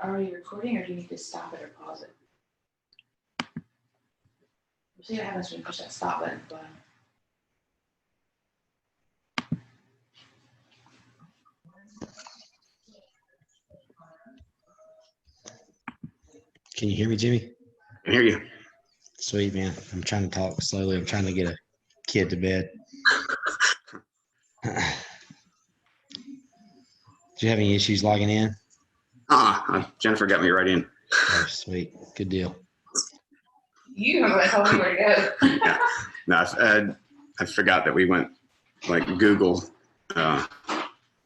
Are you recording, or do you need to stop it or pause it? We'll see what happens when you push that stop button. Can you hear me, Jimmy? I hear you. Sweet, man. I'm trying to talk slowly. I'm trying to get a kid to bed. Did you have any issues logging in? Jennifer got me right in. Oh, sweet. Good deal. You haven't told me where to go. Yeah. No, I forgot that we went like Google, a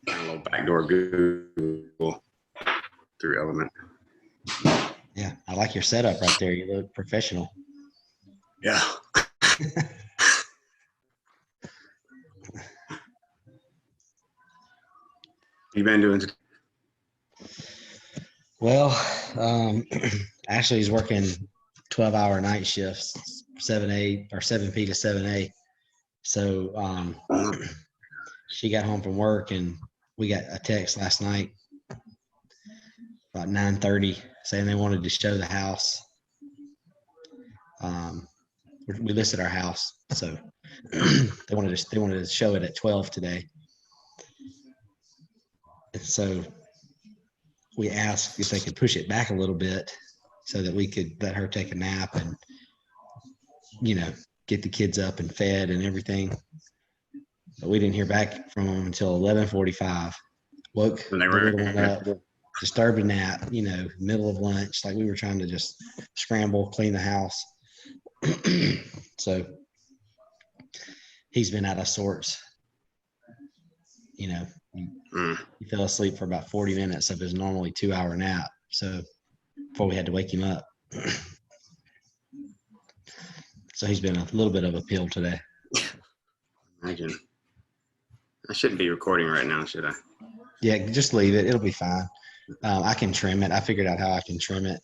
little backdoor Google through Element. Yeah, I like your setup right there. You look professional. Yeah. You been doing? Well, actually, he's working 12-hour night shifts, 7 P to 7A. So she got home from work, and we got a text last night about 9:30 saying they wanted to show the house. We listed our house, so they wanted to show it at 12 today. And so we asked if they could push it back a little bit so that we could let her take a nap and, get the kids up and fed and everything. But we didn't hear back from them until 11:45. Woke the little one up, disturbed a nap, middle of lunch. Like we were trying to just scramble, clean the house. So he's been out of sorts. He fell asleep for about 40 minutes of his normally 2-hour nap. So before we had to wake him up. So he's been a little bit of a pill today. Imagine. I shouldn't be recording right now, should I? Yeah, just leave it. It'll be fine. I can trim it. I figured out how I can trim it.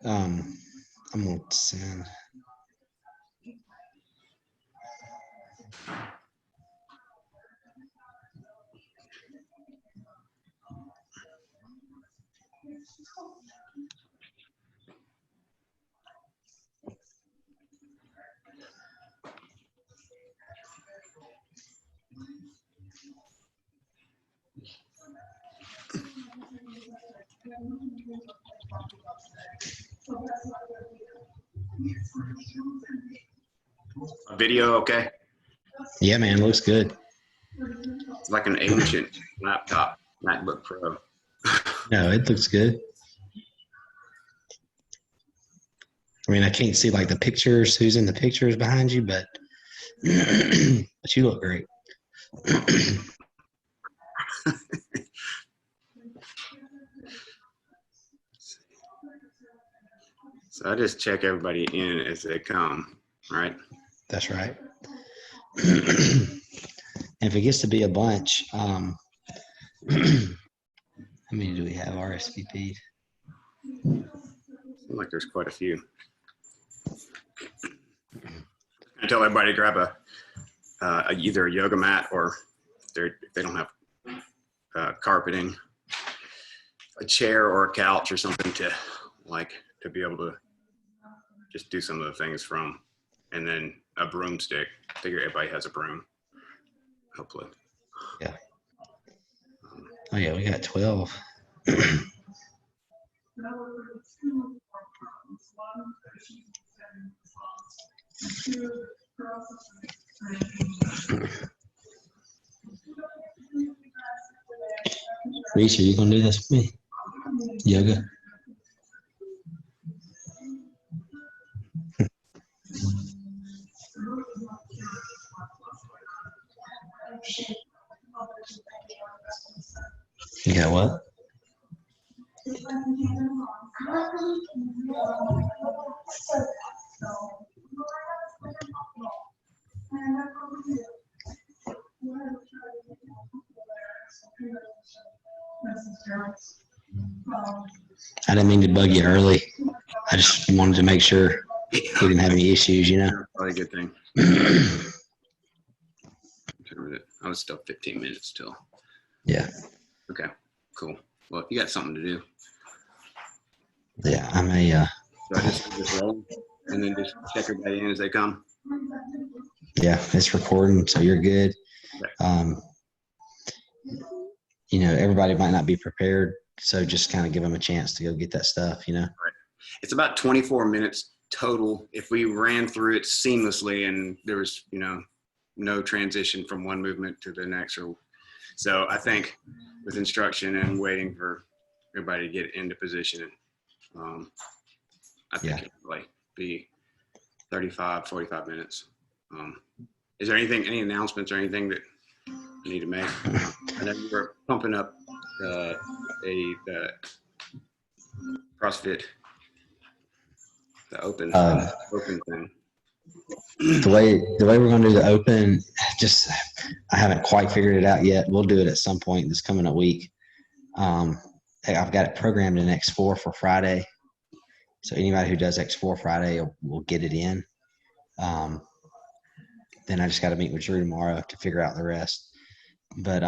I'm going to send. Video, okay? Yeah, man, looks good. It's like an ancient laptop, MacBook Pro. No, it looks good. I mean, I can't see like the pictures, who's in the pictures behind you, but but you look great. So I just check everybody in as they come, right? That's right. And if it gets to be a bunch, how many do we have RSVP'd? Seems like there's quite a few. I tell everybody to grab either a yoga mat or if they don't have carpeting, a chair or a couch or something to be able to just do some of the things from, and then a broomstick. I figure everybody has a broom, hopefully. Yeah. Oh yeah, we got 12. Reese, are you gonna do this with me? Yoga? You got what? I didn't mean to bug you early. I just wanted to make sure we didn't have any issues, Probably a good thing. time is it? Oh, it's still 15 minutes till. Yeah. Okay, cool. Well, if you got something to do, Yeah. I'm a, so I just roll and then just check everybody in as they come. yeah, it's recording, so you're good. Okay. You know, everybody might not be prepared, so just kind of give them a chance to go get that stuff, you know? It's about 24 minutes total. If we ran through it seamlessly and there was, no transition from one movement to the next, or so I think with instruction and waiting for everybody to get into position, I think Yeah. it'll like be 35, 45 minutes. Is there any announcements or anything that you need to make? I know you were pumping up the CrossFit, the open thing. The way we're going to do the open, just I haven't quite figured it out yet. We'll do it at some point this coming up week. I've got it programmed in X4 for Friday, so anybody who does X4 Friday will get it in. Then I just got to meet with Drew tomorrow to figure out the rest. But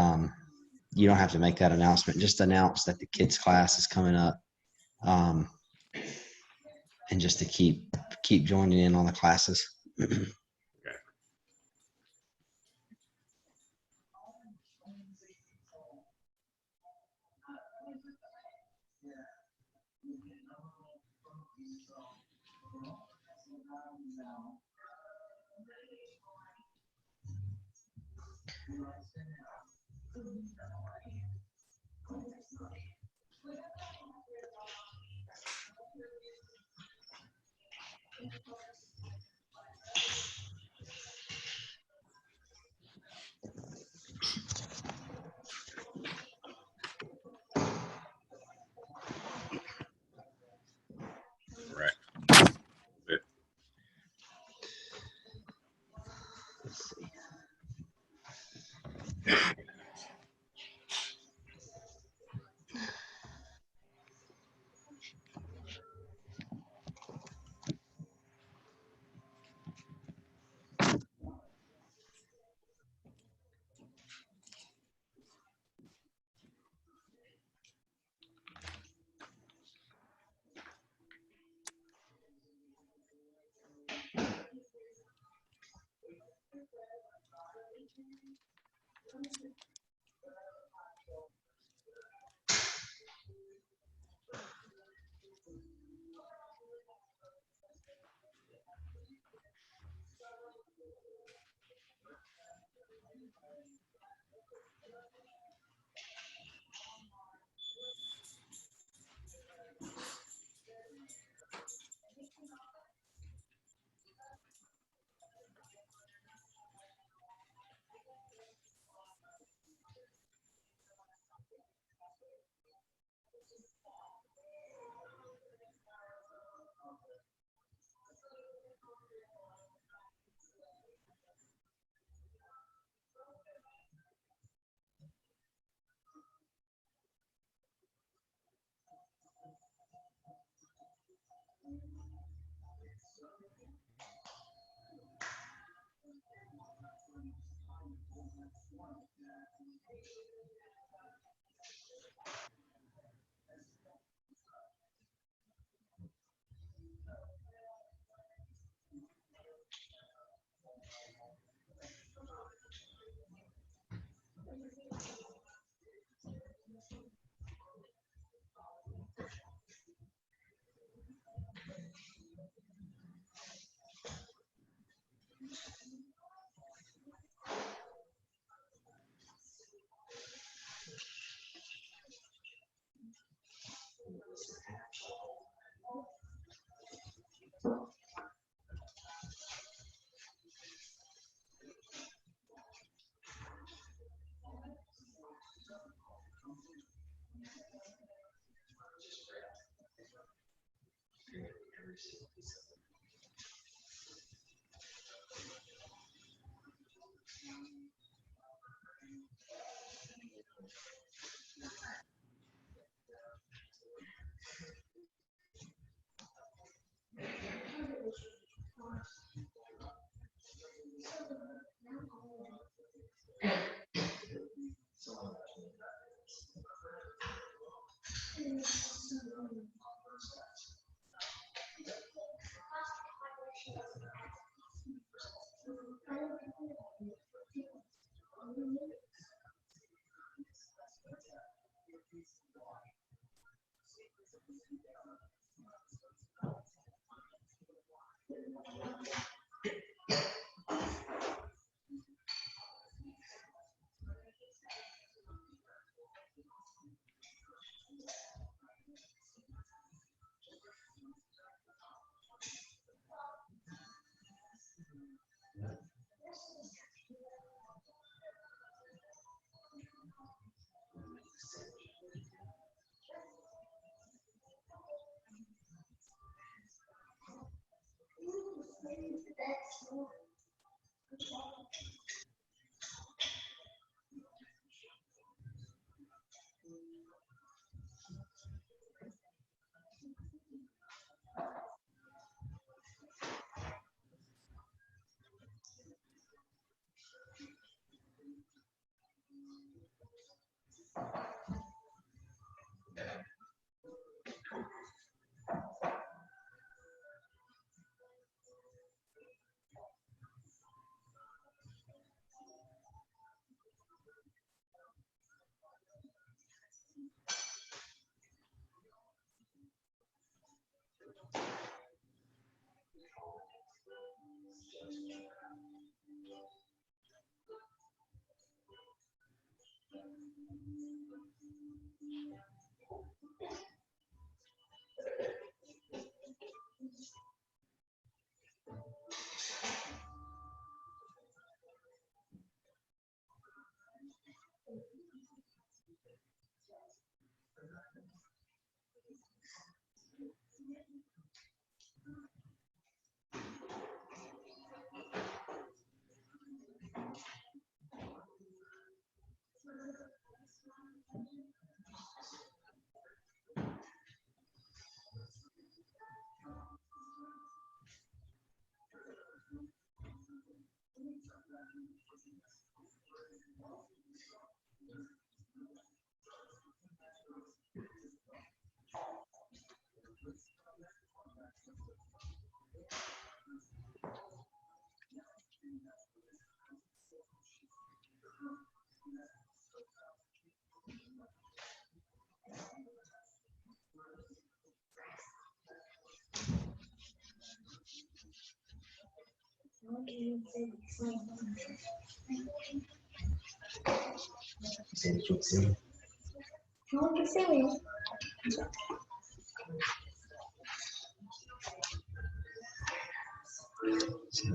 you don't have to make that announcement. Just announce that the kids class is coming up, and just to keep joining in on the classes. Right. Good. Let's see.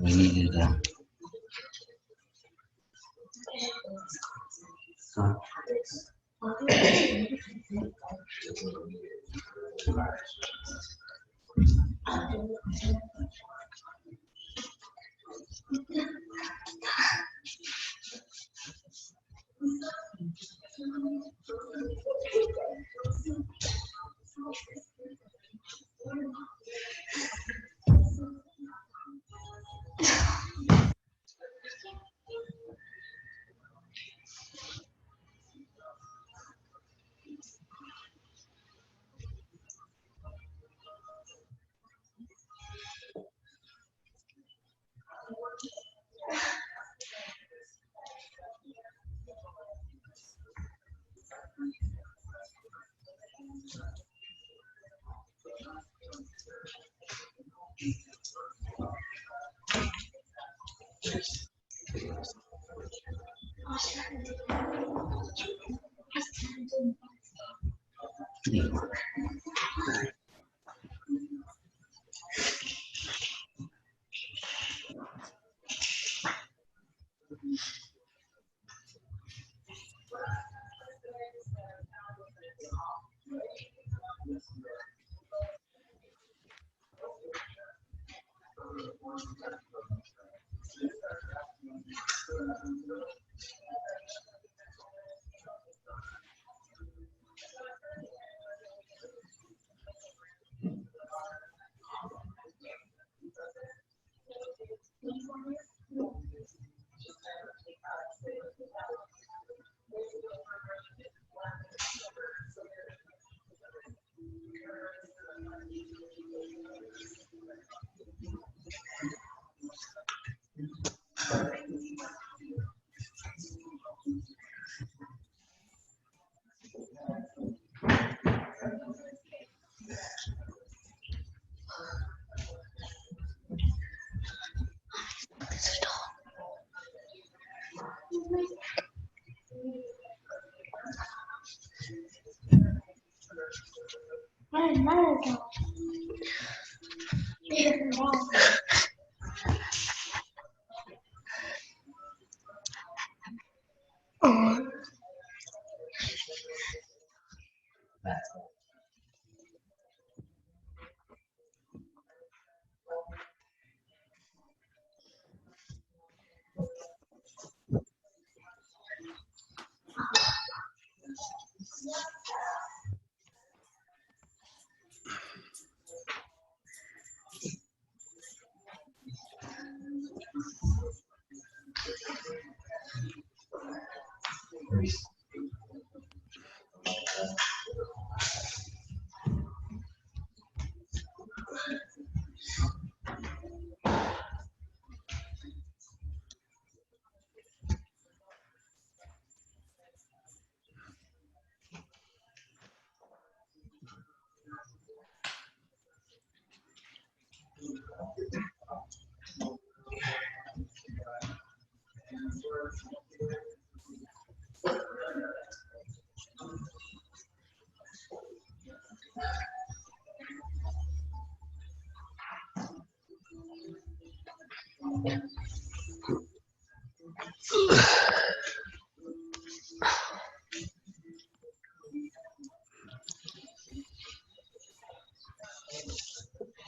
We needed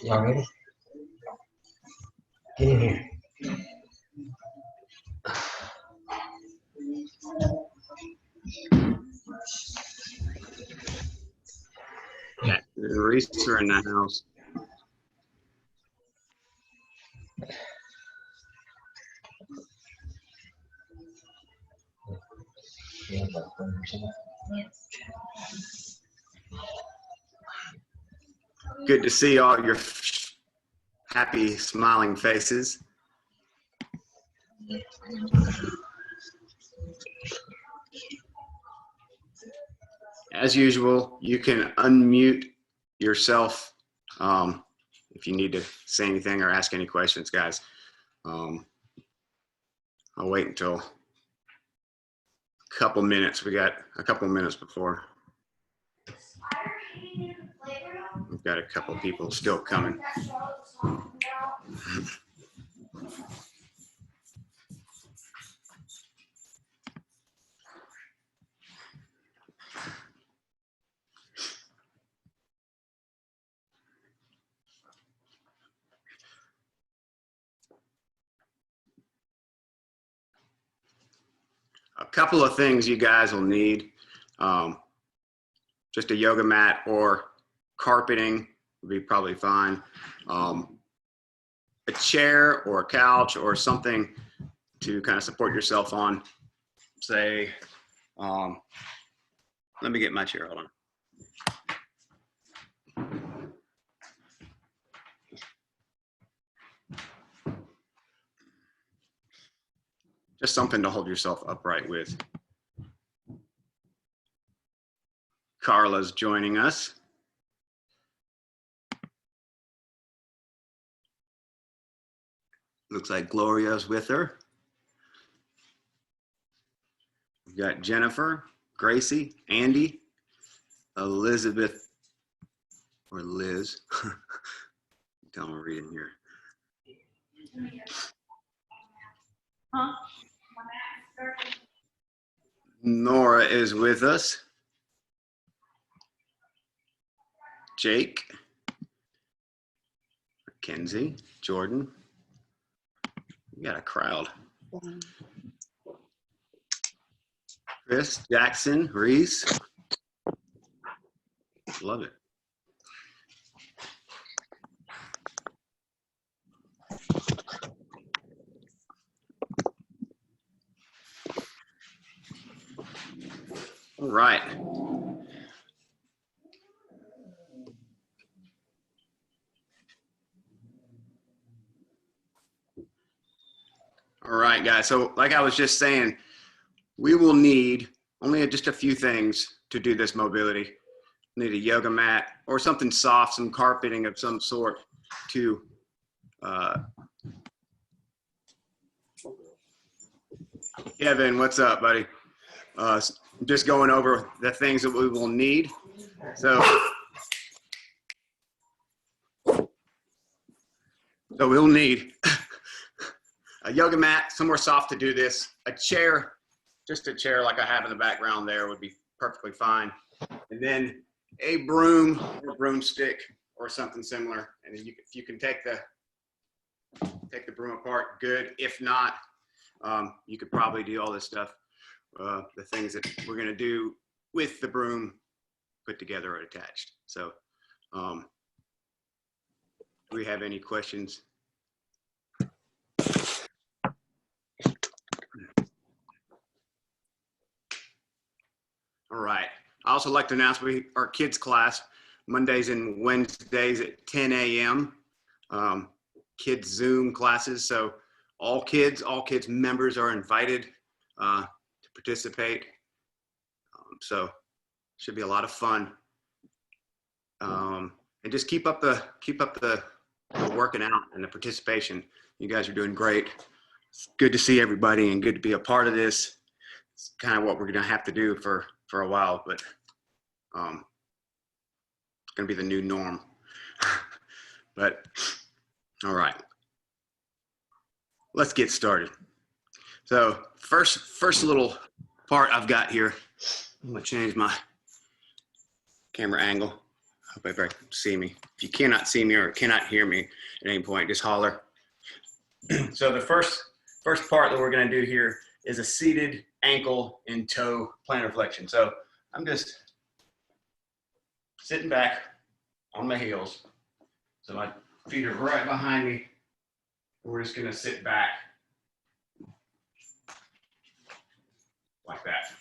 Y'all ready? Get in here. Yeah, the Reese are in the house. Good to see all your happy, smiling faces. As usual, you can unmute yourself if you need to say anything or ask any questions, guys. I'll wait until a couple minutes. We got a couple minutes before. We've got a couple people still coming. A couple of things you guys will need. Just a yoga mat or carpeting would be probably fine. A chair or a couch or something to kind of support yourself on. Say, let me get my chair, hold on. Just something to hold yourself upright with. Carla's joining us. Looks like Gloria's with her. We've got Jennifer, Gracie, Andy, Elizabeth, or Liz. Don't read in here. Huh? Nora is with us. Jake, Mackenzie, Jordan. We got a crowd. Chris, Jackson, Reese. Love it. All right. All right, guys. So like I was just saying, we will need only just a few things to do this mobility. Need a yoga mat or something soft, some carpeting of some sort to Kevin, what's up, buddy? Just going over the things that we will need. So we'll need a yoga mat, somewhere soft to do this, a chair, just a chair like I have in the background there would be perfectly fine. And then a broom or broomstick or something similar. And if you can take the broom apart, good. If not, you could probably do all this stuff, the things that we're gonna do with the broom put together or attached. So do we have any questions? All right. I also like to announce our kids class Mondays and Wednesdays at 10 a.m. Kids Zoom classes. So all kids members are invited to participate. So should be a lot of fun. And just keep up the working out and the participation. You guys are doing great. It's good to see everybody and good to be a part of this. It's kind of what we're gonna have to do for a while, but it's gonna be the new norm. But all right, let's get started. So first little part I've got here, I'm gonna change my camera angle. I hope everybody can see me. If you cannot see me or cannot hear me at any point, just holler. So the first part that we're gonna do here is a seated ankle and toe plantar flexion. So I'm just sitting back on my heels. So my feet are right behind me. We're just gonna sit back like that.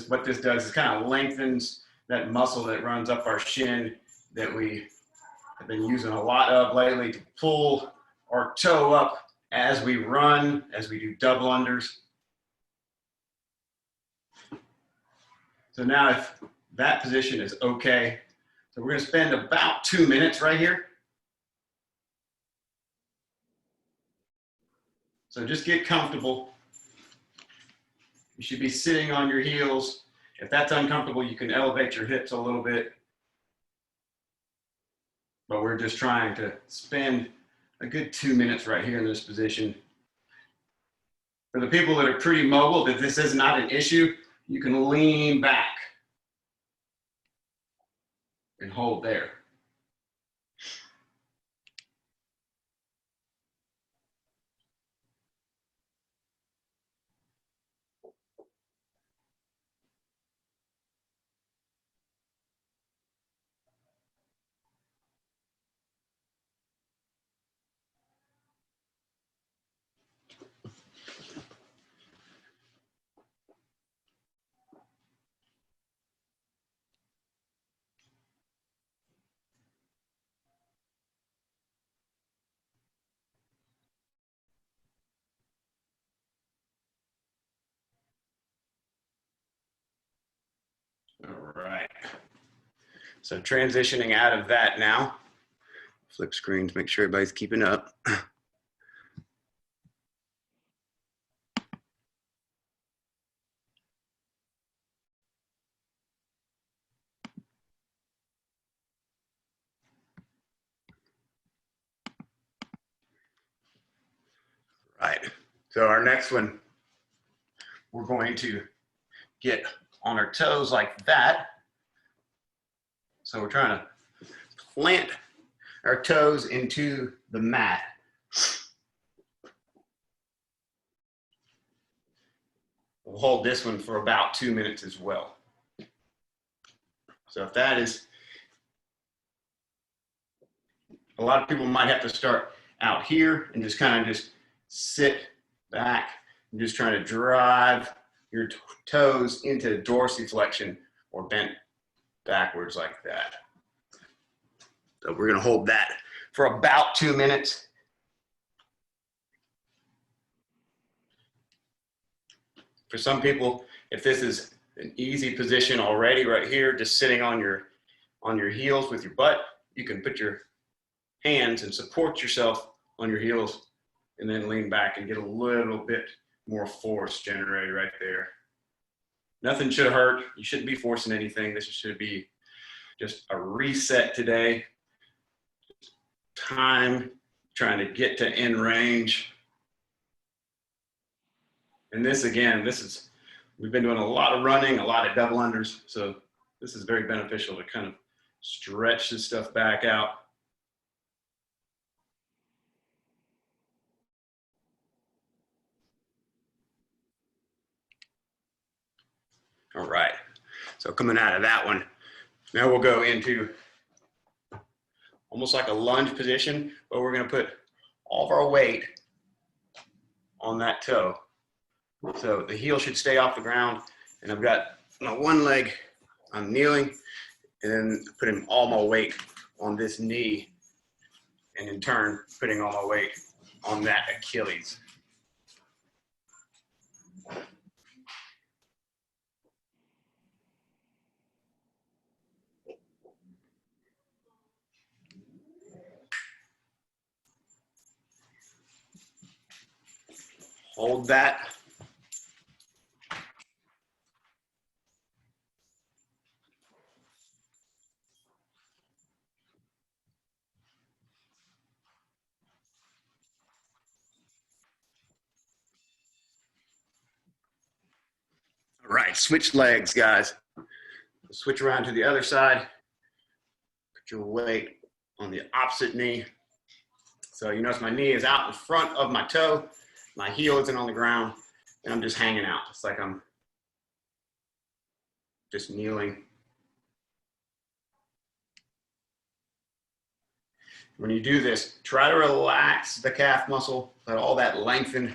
What this does is kind of lengthens that muscle that runs up our shin that we have been using a lot of lately to pull our toe up as we run, as we do double unders. So now if that position is okay, so we're going to spend about 2 minutes right here. So just get comfortable. You should be sitting on your heels. If that's uncomfortable, you can elevate your hips a little bit. But we're just trying to spend a good 2 minutes right here in this position. For the people that are pretty mobile, if this is not an issue, you can lean back and hold there. All right. So transitioning out of that now, flip screen to make sure everybody's keeping up. Right. So our next one, we're going to get on our toes like that. So we're trying to plant our toes into the mat. We'll hold this one for about 2 minutes as well. So if that is, a lot of people might have to start out here and just kind of just sit back and just trying to drive your toes into dorsiflexion or bent backwards like that. So we're going to hold that for about 2 minutes. For some people, if this is an easy position already right here, just sitting on your heels with your butt, you can put your hands and support yourself on your heels and then lean back and get a little bit more force generated right there. Nothing should hurt. You shouldn't be forcing anything. This should be just a reset today. Time trying to get to end range. And this again, we've been doing a lot of running, a lot of double unders. So this is very beneficial to kind of stretch this stuff back out. All right, so coming out of that one, now we'll go into almost like a lunge position, but we're gonna put all of our weight on that toe. So the heel should stay off the ground, and I've got my one leg, I'm kneeling, and then putting all my weight on this knee, and in turn, putting all my weight on that Achilles. Hold that. All right, switch legs, guys. Switch around to the other side. Put your weight on the opposite knee. So you notice my knee is out in front of my toe. My heel isn't on the ground, and I'm just hanging out. It's like I'm just kneeling. When you do this, try to relax the calf muscle, let all that lengthen.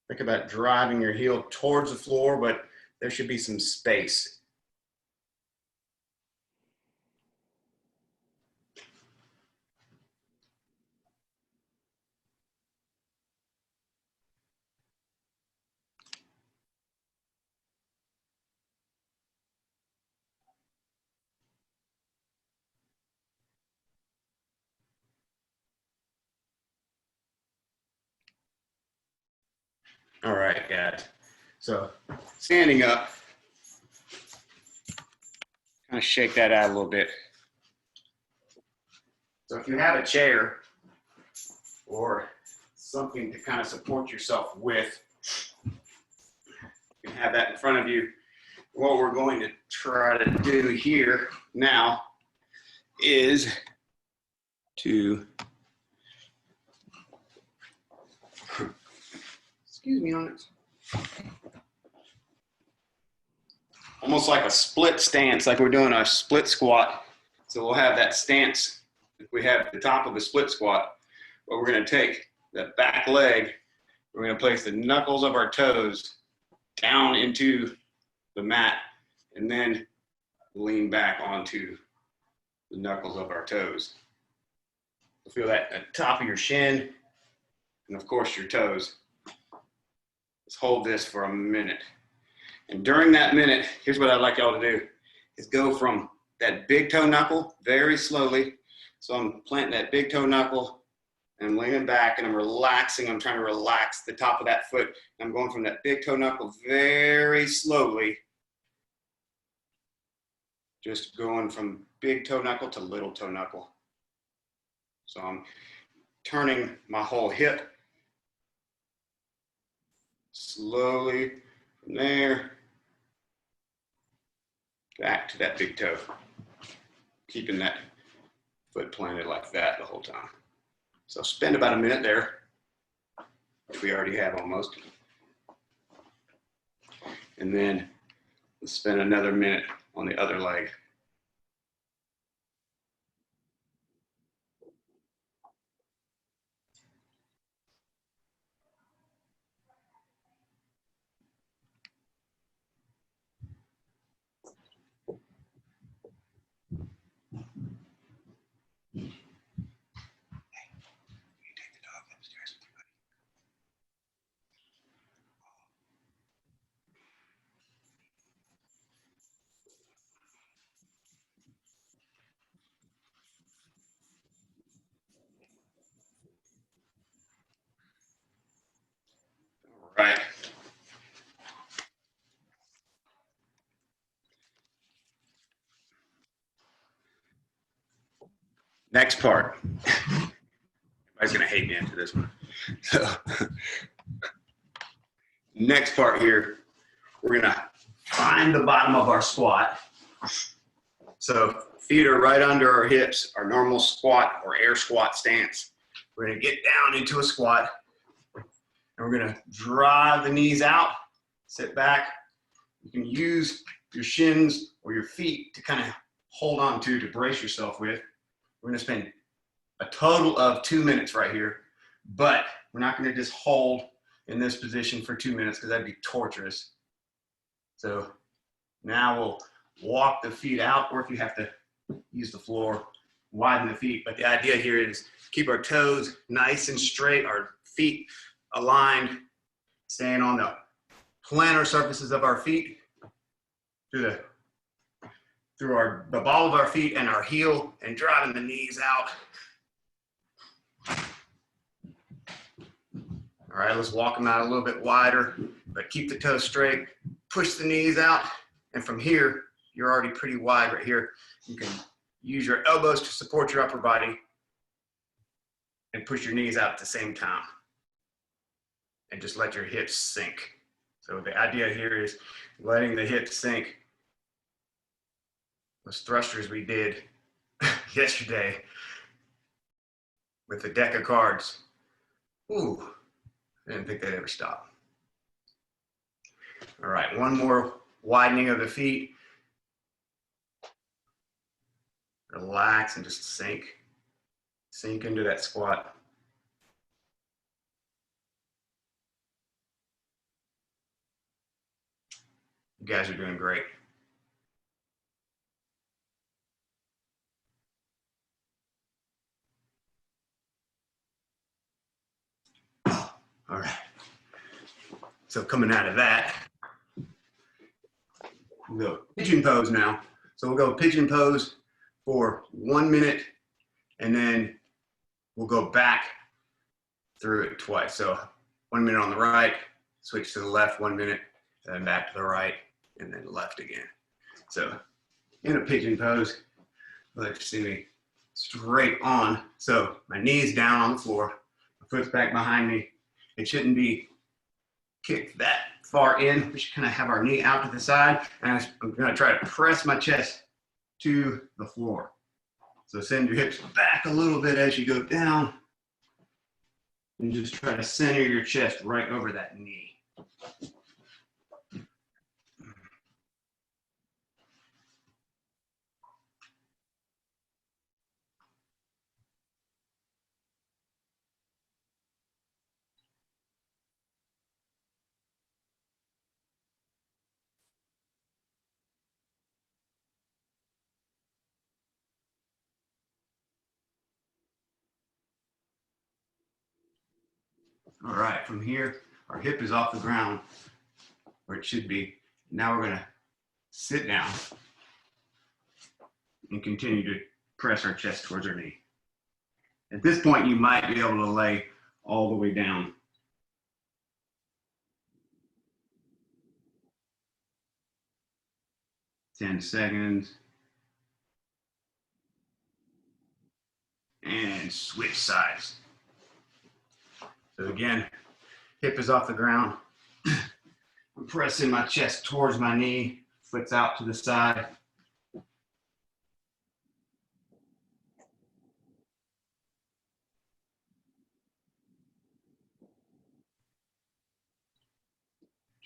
Think about driving your heel towards the floor, but there should be some space. All right, guys. So standing up, kind of shake that out a little bit. So if you have a chair or something to kind of support yourself with, you can have that in front of you. What we're going to try to do here now is to, excuse me on it, almost like a split stance, like we're doing a split squat. So we'll have that stance. If we have the top of a split squat, but we're going to take that back leg, we're going to place the knuckles of our toes down into the mat, and then lean back onto the knuckles of our toes. Feel that at the top of your shin, and of course your toes. Let's hold this for a minute. And during that minute, here's what I'd like y'all to do, is go from that big toe knuckle very slowly. So I'm planting that big toe knuckle, and I'm leaning back, and I'm relaxing. I'm trying to relax the top of that foot. I'm going from that big toe knuckle very slowly, just going from big toe knuckle to little toe knuckle. So I'm turning my whole hip slowly from there back to that big toe, keeping that foot planted like that the whole time. So spend about a minute there, which we already have almost. And then let's spend another minute on the other leg. Right. Next part. Everybody's gonna hate me after this one. So, next part here, we're gonna find the bottom of our squat. So feet are right under our hips, our normal squat or air squat stance. We're gonna get down into a squat, and we're gonna drive the knees out, sit back. You can use your shins or your feet to kind of hold on to brace yourself with. We're gonna spend a total of 2 minutes right here, but we're not gonna just hold. in this position for 2 minutes because that'd be torturous. So now we'll walk the feet out, or if you have to use the floor, widen the feet. But the idea here is keep our toes nice and straight, our feet aligned, staying on the plantar surfaces of our feet through the ball of our feet and our heel, and driving the knees out. All right, let's walk them out a little bit wider, but keep the toes straight. Push the knees out, and from here, you're already pretty wide right here. You can use your elbows to support your upper body and push your knees out at the same time. And just let your hips sink. So the idea here is letting the hips sink. Those thrusters we did yesterday with the deck of cards. Ooh, I didn't think they'd ever stop. All right, one more widening of the feet. Relax and just sink. Sink into that squat. You guys are doing great. All right. So coming out of that, we'll go pigeon pose now. So we'll go pigeon pose for 1 minute, and then we'll go back through it twice. So 1 minute on the right, switch to the left 1 minute, and then back to the right, and then left again. So in a pigeon pose, I'll let you see me straight on. So my knees down on the floor, my foot's back behind me. It shouldn't be kicked that far in. We should kind of have our knee out to the side, and I'm gonna try to press my chest to the floor. So send your hips back a little bit as you go down, and just try to center your chest right over that knee. All right, from here, our hip is off the ground where it should be. Now we're gonna sit down and continue to press our chest towards our knee. At this point, you might be able to lay all the way down. Ten seconds. And switch sides. So again, hip is off the ground. I'm pressing my chest towards my knee, foot's out to the side.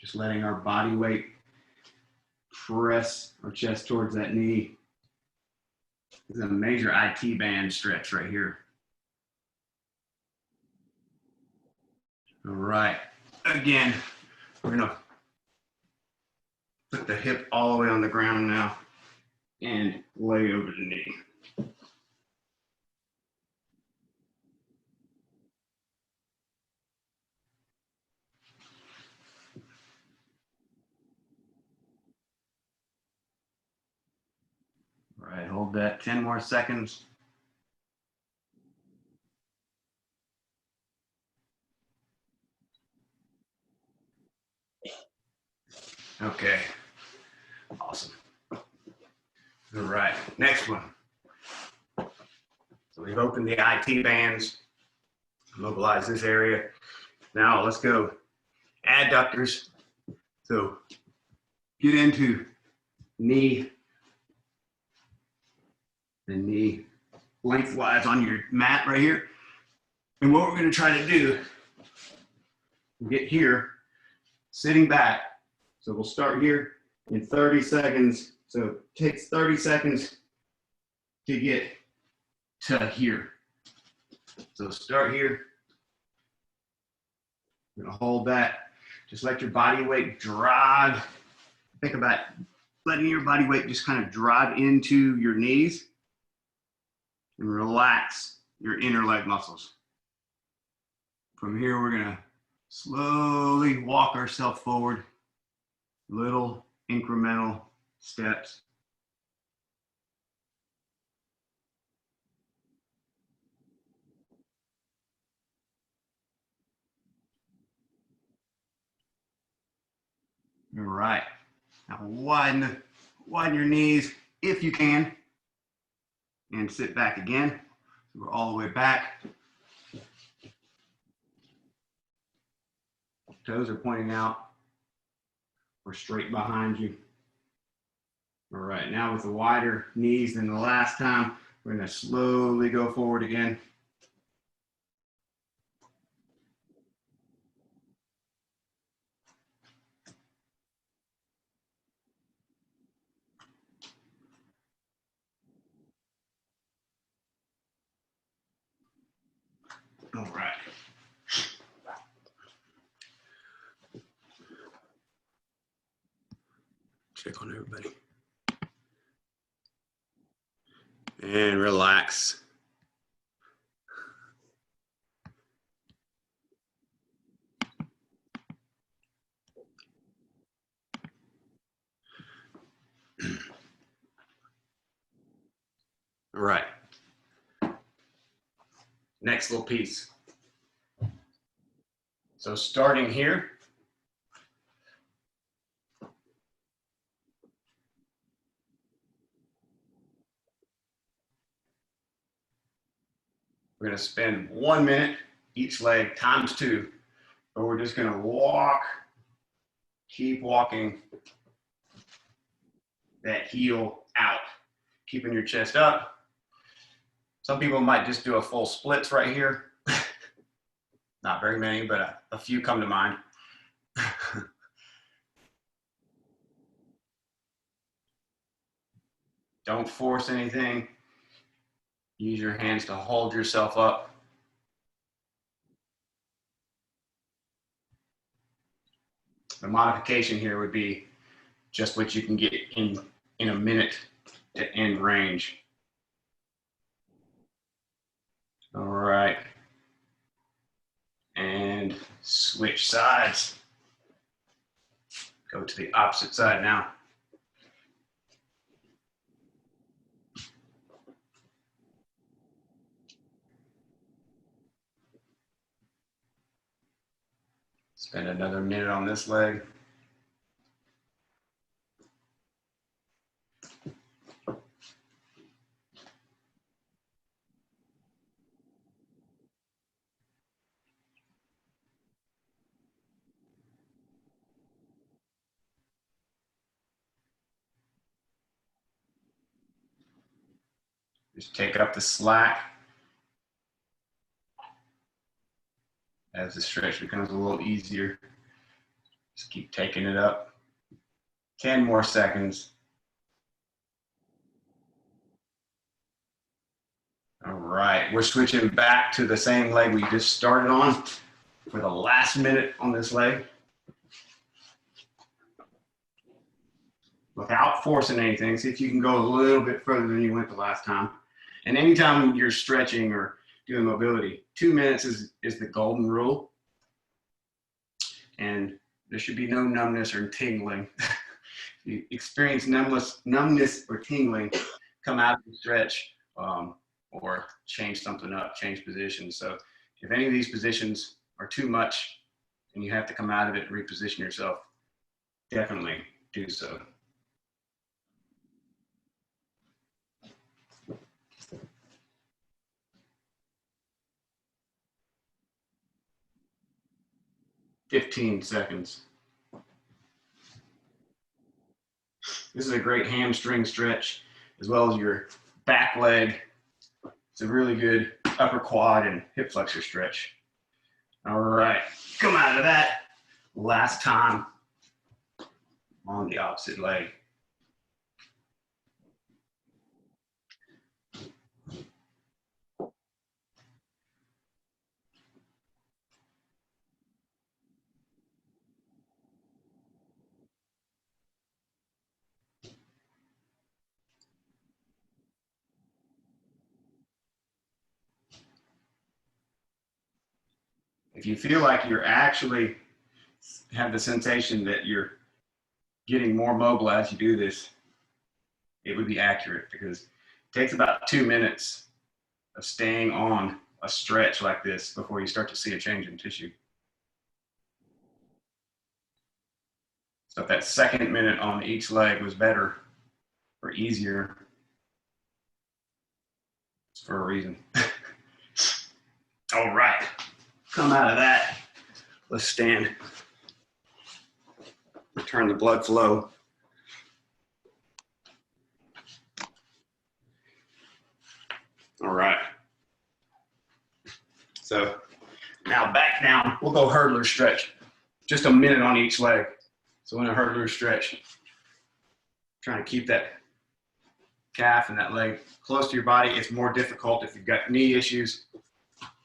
Just letting our body weight press our chest towards that knee. This is a major IT band stretch right here. All right, again, we're gonna put the hip all the way on the ground now and lay over the knee. All right, hold that 10 more seconds. Okay, awesome. All right, next one. So we've opened the IT bands, mobilize this area. Now let's go adductors. So get into knee, the knee lengthwise on your mat right here. And what we're gonna try to do, get here, sitting back. So we'll start here in 30 seconds. So it takes 30 seconds to get to here. So start here. You're gonna hold that. Just let your body weight drive. Think about letting your body weight just kind of drive into your knees and relax your inner leg muscles. From here, we're gonna slowly walk ourselves forward, little incremental steps. All right. Now widen your knees if you can, and sit back again. So we're all the way back. Toes are pointing out or straight behind you. All right, now with the wider knees than the last time, we're gonna slowly go forward again. All right. Check on everybody. And relax. All right. Next little piece. So starting here, we're gonna spend 1 minute each leg times 2, but we're just gonna walk, keep walking that heel out, keeping your chest up. Some people might just do a full splits right here. Not very many, but a few come to mind. Don't force anything. Use your hands to hold yourself up. The modification here would be just what you can get in a minute to end range. All right. And switch sides. Go to the opposite side now. Spend another minute on this leg. Just take up the slack as the stretch becomes a little easier. Just keep taking it up. 10 more seconds. All right, we're switching back to the same leg we just started on for the last minute on this leg. Without forcing anything, see if you can go a little bit further than you went the last time. And anytime you're stretching or doing mobility, 2 minutes is the golden rule. And there should be no numbness or tingling. If you experience numbness or tingling, come out of the stretch or change something up, change positions. So if any of these positions are too much and you have to come out of it and reposition yourself, definitely do so. "15 seconds. This is a great hamstring stretch, as well as your back leg. It's a really good upper quad and hip flexor stretch. All right, come out of that. Last time on the opposite leg. If you feel like you're actually have the sensation that you're getting more mobile as you do this, it would be accurate, because it takes about 2 minutes of staying on a stretch like this before you start to see a change in tissue. So if that second minute on each leg was better or easier, it's for a reason. All right, come out of that. Let's stand. Return the blood flow. All right. So now back down. We'll go hurdler stretch. Just a minute on each leg. So in a hurdler stretch, trying to keep that calf and that leg close to your body. It's more difficult if you've got knee issues.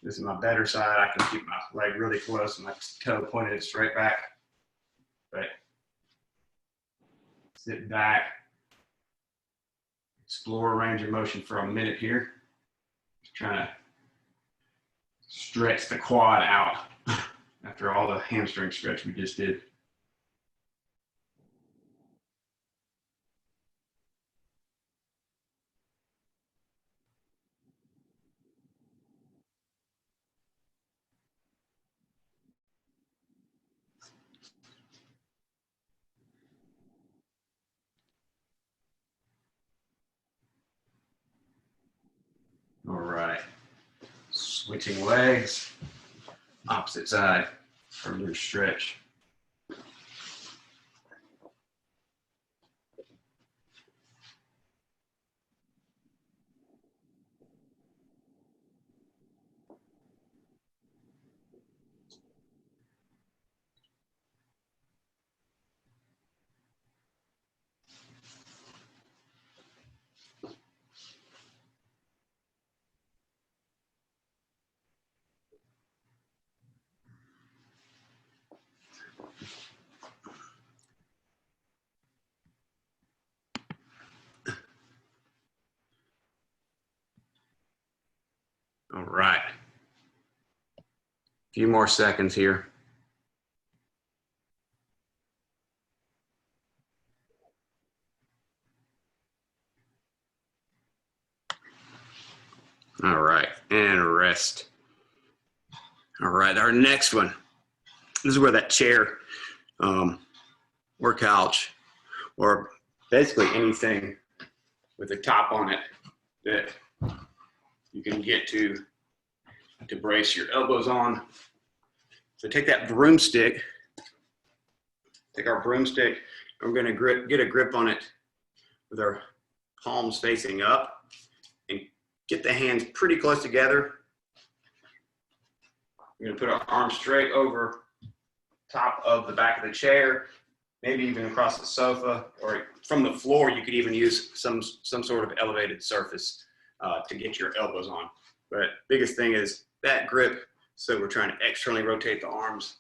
This is my better side. I can keep my leg really close and my toe pointed straight back. But sit back, explore range of motion for a minute here. Just trying to stretch the quad out after all the hamstring stretch we just did. All right, switching legs, opposite side for your stretch. All right. A few more seconds here. All right, and rest. All right, our next one. This is where that chair or couch or basically anything with a top on it that you can get to brace your elbows on. So take that broomstick, take our broomstick, and we're gonna get a grip on it with our palms facing up and get the hands pretty close together. We're gonna put our arms straight over top of the back of the chair, maybe even across the sofa, or from the floor. You could even use some sort of elevated surface to get your elbows on. But biggest thing is that grip. So we're trying to externally rotate the arms,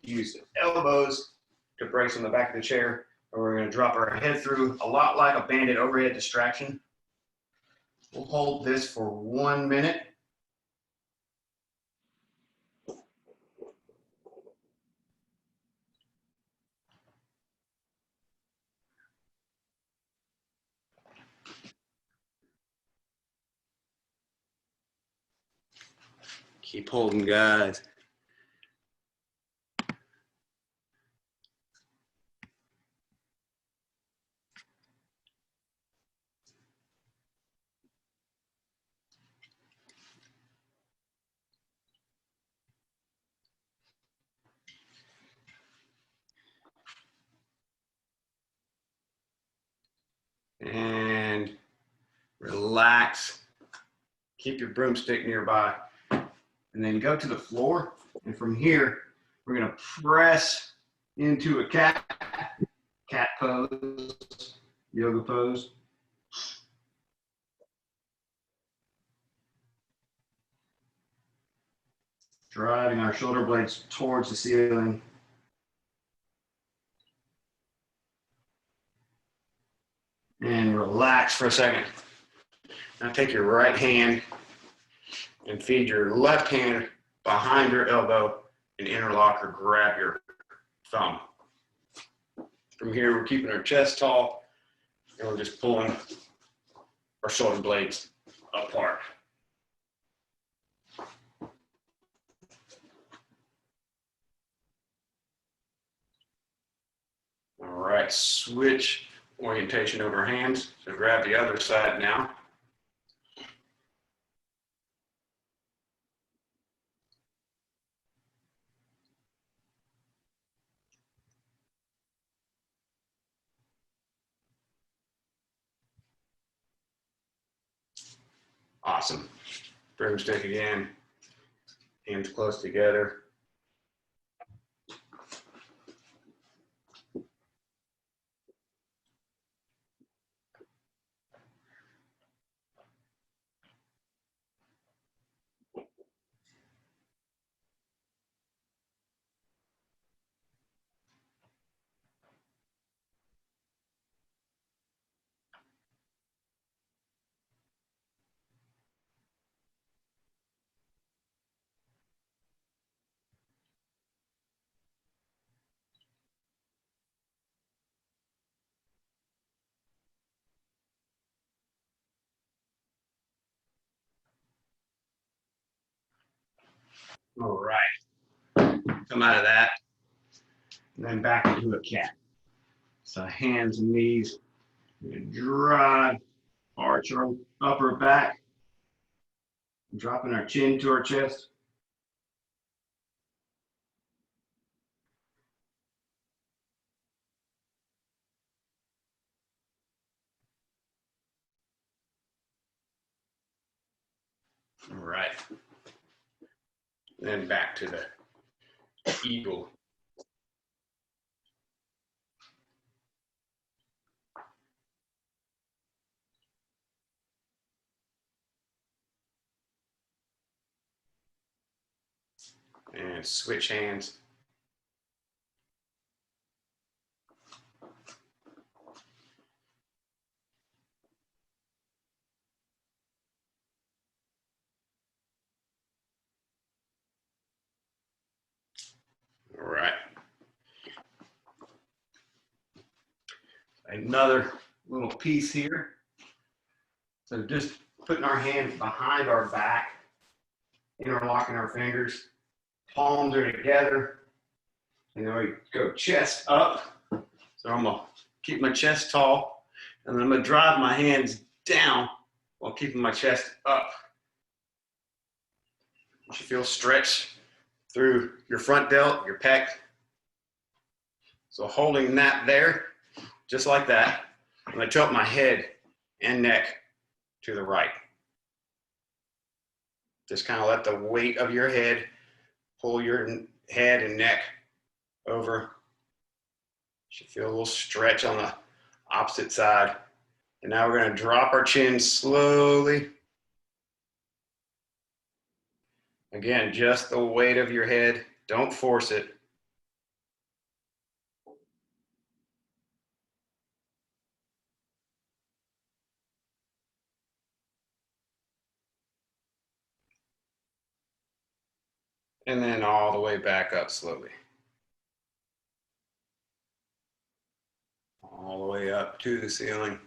use the elbows to brace on the back of the chair, and we're going to drop our head through a lot like a banded overhead distraction. We'll hold this for 1 minute. Keep holding, guys. And relax. Keep your broomstick nearby. And then go to the floor. And from here, we're going to press into a cat pose, yoga pose. Driving our shoulder blades towards the ceiling. And relax for a second. Now take your right hand and feed your left hand behind your elbow and interlock or grab your thumb. From here, we're keeping our chest tall and we're just pulling our shoulder blades apart. All right, switch orientation over hands. So grab the other side now. Awesome. Broomstick again. Hands close together. All right. Come out of that. And then back into a cat. So hands and knees. Drive, arch our upper back. Dropping our chin to our chest. All right. Then back to the eagle. And switch hands. All right. Another little piece here. So just putting our hands behind our back, interlocking our fingers, palms are together, and then we go chest up. So I'm gonna keep my chest tall, and then I'm gonna drive my hands down while keeping my chest up. You should feel stretch through your front delt, your pec. So holding that there, just like that, I'm gonna tilt my head and neck to the right. Just kind of let the weight of your head pull your head and neck over. You should feel a little stretch on the opposite side. And now we're going to drop our chin slowly. Again, just the weight of your head. Don't force it. And then all the way back up slowly. All the way up to the ceiling.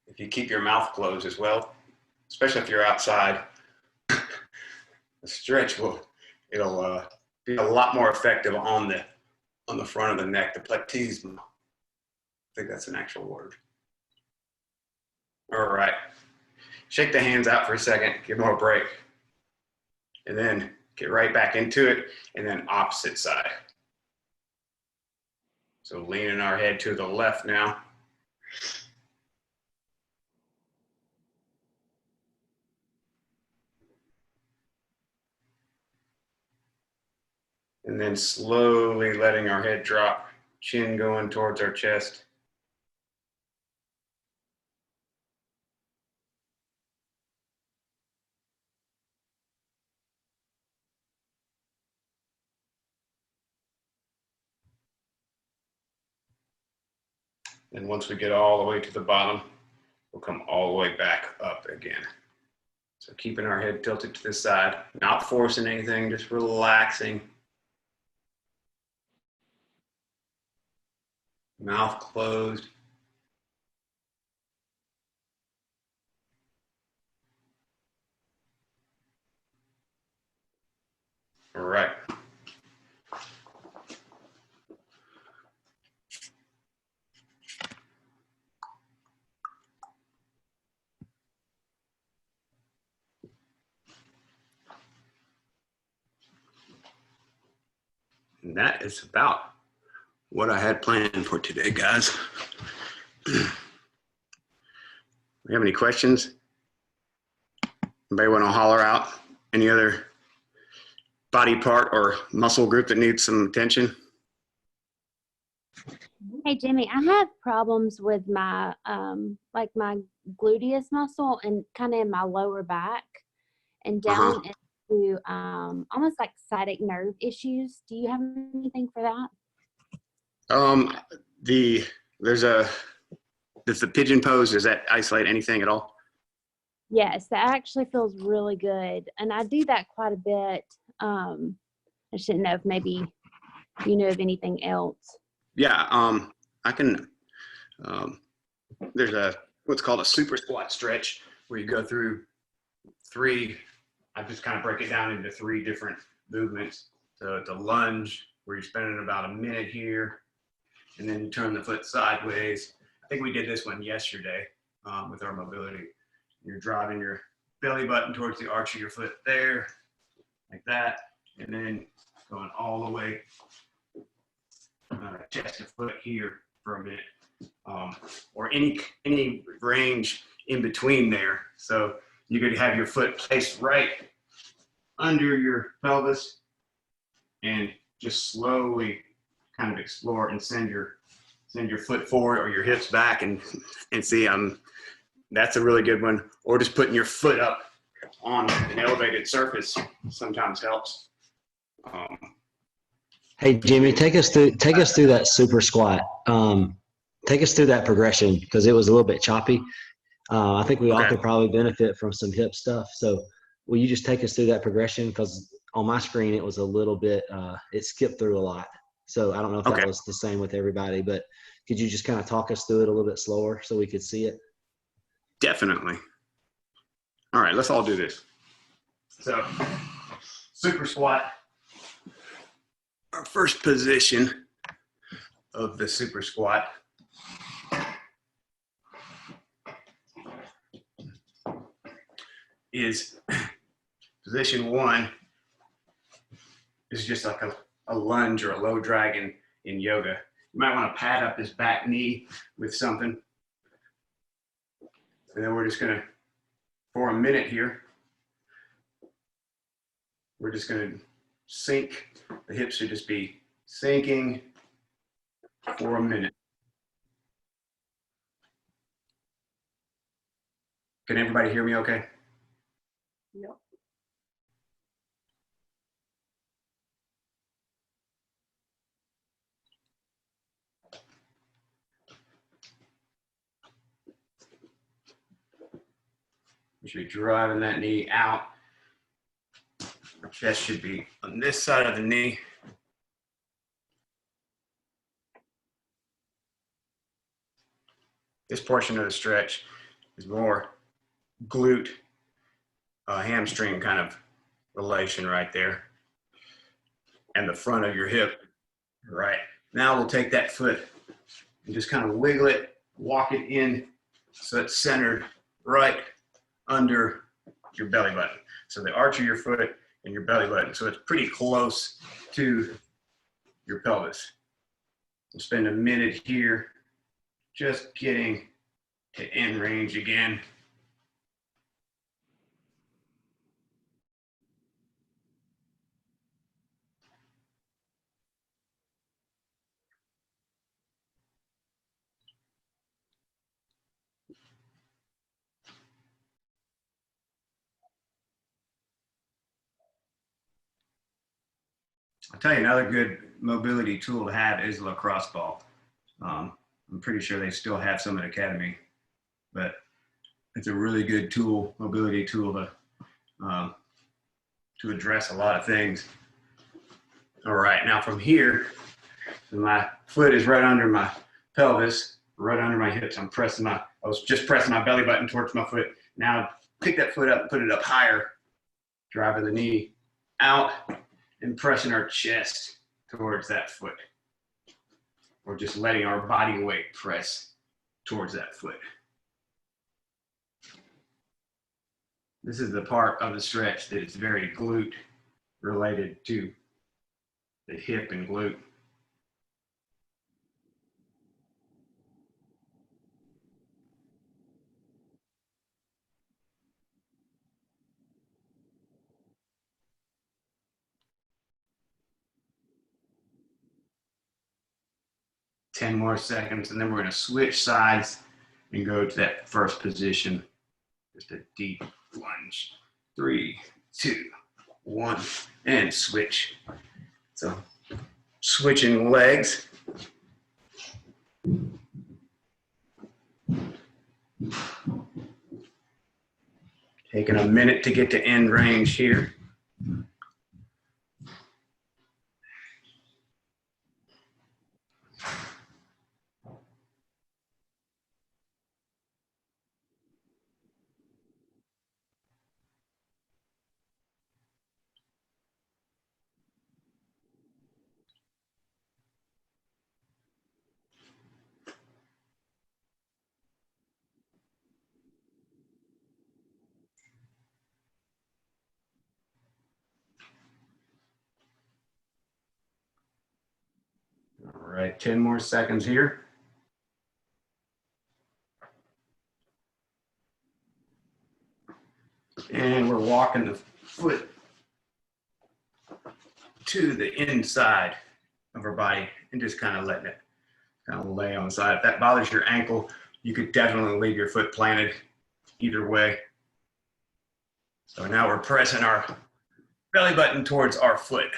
If you keep your mouth closed as well, especially if you're outside, the stretch it'll be a lot more effective on the front of the neck, the platysma. I think that's an actual word. All right. Shake the hands out for a second, give them a break. And then get right back into it, and then opposite side. So leaning our head to the left now. And then slowly letting our head drop, chin going towards our chest. And once we get all the way to the bottom, we'll come all the way back up again. So keeping our head tilted to the side, not forcing anything, just relaxing. Mouth closed. All right. And that is about what I had planned for today, guys. We have any questions? Anybody want to holler out any other body part or muscle group that needs some attention? Hey Jimmy, I have problems with my like my gluteus muscle and kind of in my lower back and down into almost like sciatic nerve issues. Do you have anything for that? Does the pigeon pose, does that isolate anything at all? Yes, that actually feels really good, and I do that quite a bit. I just didn't know if maybe you knew of anything else. Yeah, I can, there's what's called a super squat stretch where you go through I just kind of break it down into 3 different movements. So it's a lunge where you're spending about a minute here, and then you turn the foot sideways. I think we did this one yesterday with our mobility. You're driving your belly button towards the arch of your foot there, like that, and then going all the way chest to foot here for a minute, or any range in between there. So you could have your foot placed right under your pelvis and just slowly kind of explore and send your foot forward or your hips back and see, that's a really good one. Or just putting your foot up on an elevated surface sometimes helps. Hey Jimmy, take us through that super squat. Take us through that progression because it was a little bit choppy. I think we all could probably benefit from some hip stuff. So will you just take us through that progression? Because on my screen it was a little bit, it skipped through a lot. So I don't know if that was the same with everybody, but could you just kind of talk us through it a little bit slower so we could see it? Definitely. All right, let's all do this. So super squat. Our first position of the super squat is position 1 is just like a lunge or a low drag in yoga. You might want to pad up this back knee with something. And then we're just gonna, for a minute here, we're just gonna sink. The hips should just be sinking for a minute. Can everybody hear me okay? Yep. We should be driving that knee out. Our chest should be on this side of the knee. This portion of the stretch is more glute, hamstring kind of relation right there. And the front of your hip. Right. Now we'll take that foot and just kind of wiggle it, walk it in so it's centered right under your belly button. So the arch of your foot and your belly button. So it's pretty close to your pelvis. We'll spend a minute here just getting to end range again. I'll tell you another good mobility tool to have is a lacrosse ball. I'm pretty sure they still have some at Academy, but it's a really good tool, mobility tool to to address a lot of things. All right, now from here, my foot is right under my pelvis, right under my hips. I was just pressing my belly button towards my foot. Now pick that foot up and put it up higher, driving the knee out and pressing our chest towards that foot. Or just letting our body weight press towards that foot. This is the part of the stretch that is very glute related to the hip and glute. Ten more seconds, and then we're going to switch sides and go to that first position. Just a deep lunge. 3, 2, 1, and switch. So switching legs. Taking a minute to get to end range here. All right, 10 more seconds here. And we're walking the foot to the inside of our body and just kind of letting it kind of lay on the side. If that bothers your ankle, you could definitely leave your foot planted either way. So now we're pressing our belly button towards our foot.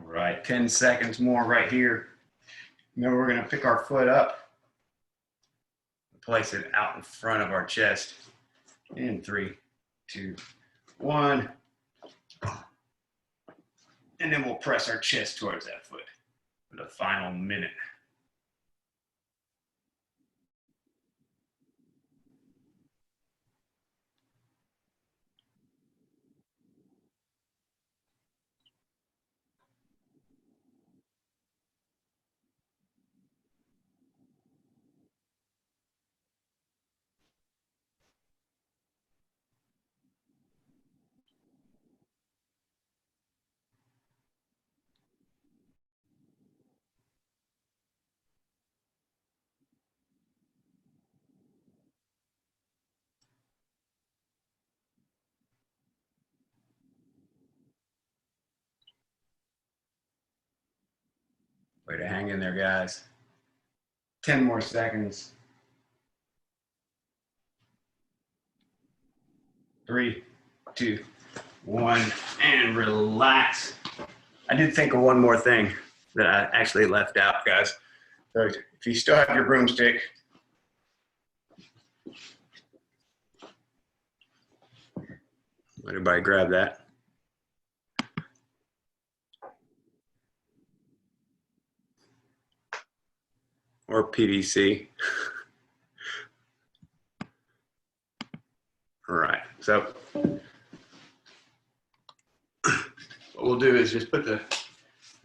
All right, 10 seconds more right here. And then we're going to pick our foot up, place it out in front of our chest. In 3, 2, 1. And then we'll press our chest towards that foot for the final minute. Way to hang in there, guys. 10 more seconds. 3, 2, 1, and relax. I did think of one more thing that I actually left out, guys. So if you still have your broomstick, let everybody grab that. Or PVC. All right, so what we'll do is just put the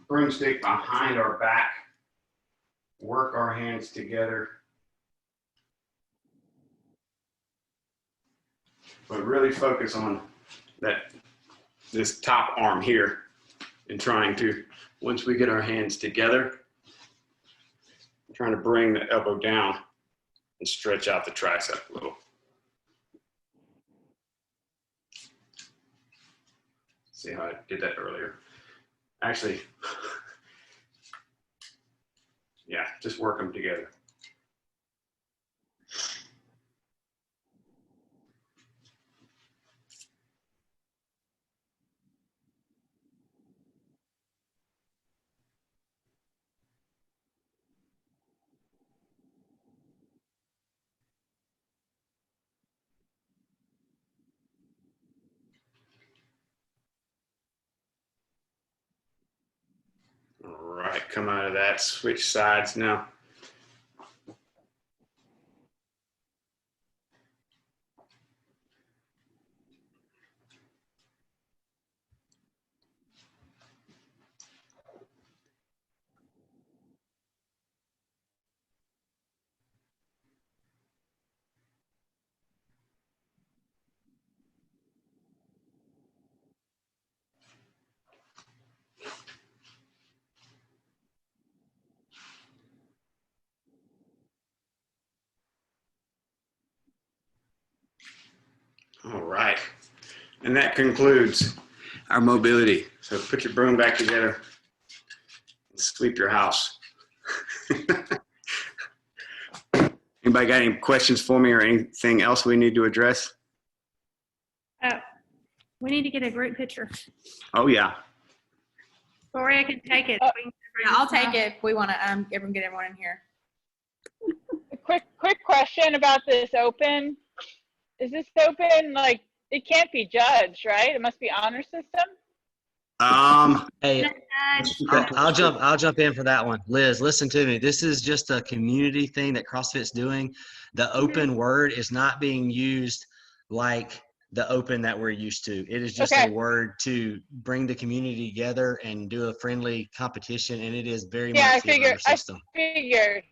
broomstick behind our back, work our hands together, but really focus on this top arm here and trying to, once we get our hands together, trying to bring the elbow down and stretch out the tricep a little. See how I did that earlier. Actually, yeah, just work them together. All right, come out of that, switch sides now. All right, and that concludes our mobility. So put your broom back together and sweep your house. Anybody got any questions for me or anything else we need to address? We need to get a group picture. Oh yeah. Gloria can take it. Yeah, I'll take it if we want to get everyone in here. A quick question about this open. Is this open, like, it can't be judged, right? It must be honor system? Hey, I'll jump in for that one. Liz, listen to me. This is just a community thing that CrossFit's doing. The open word is not being used like the open that we're used to. It is just Okay. a word to bring the community together and do a friendly competition, and it is very Yeah, much the honor system. Figured.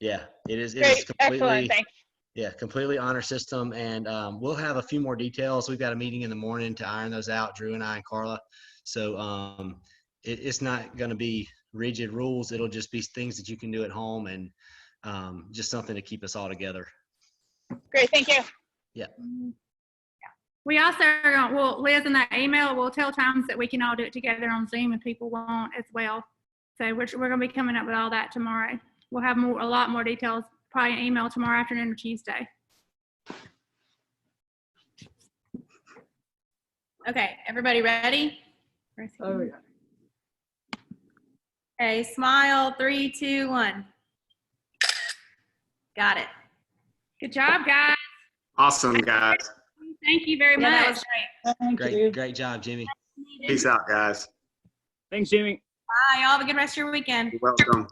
Yeah, it is. It Great, is completely. excellent, thanks. Yeah, completely honor system, and we'll have a few more details. We've got a meeting in the morning to iron those out, Drew and I and Carla. So it's not going to be rigid rules. It'll just be things that you can do at home, and just something to keep us all together. Great, thank you. Yeah. We also, Liz, in that email, we'll tell times that we can all do it together on Zoom if people want as well. So we're going to be coming up with all that tomorrow. We'll have a lot more details, probably an email tomorrow afternoon or Tuesday. Okay, everybody ready? Oh, yeah. Okay, smile, 3, 2, 1. Got it. Good job, guys. Awesome, guys. Thank you very Yeah, that much. was great. Thank you. Great job, Jimmy. Peace out, guys. Thanks, Jimmy. Bye. Y'all have a good rest of your weekend. You're welcome.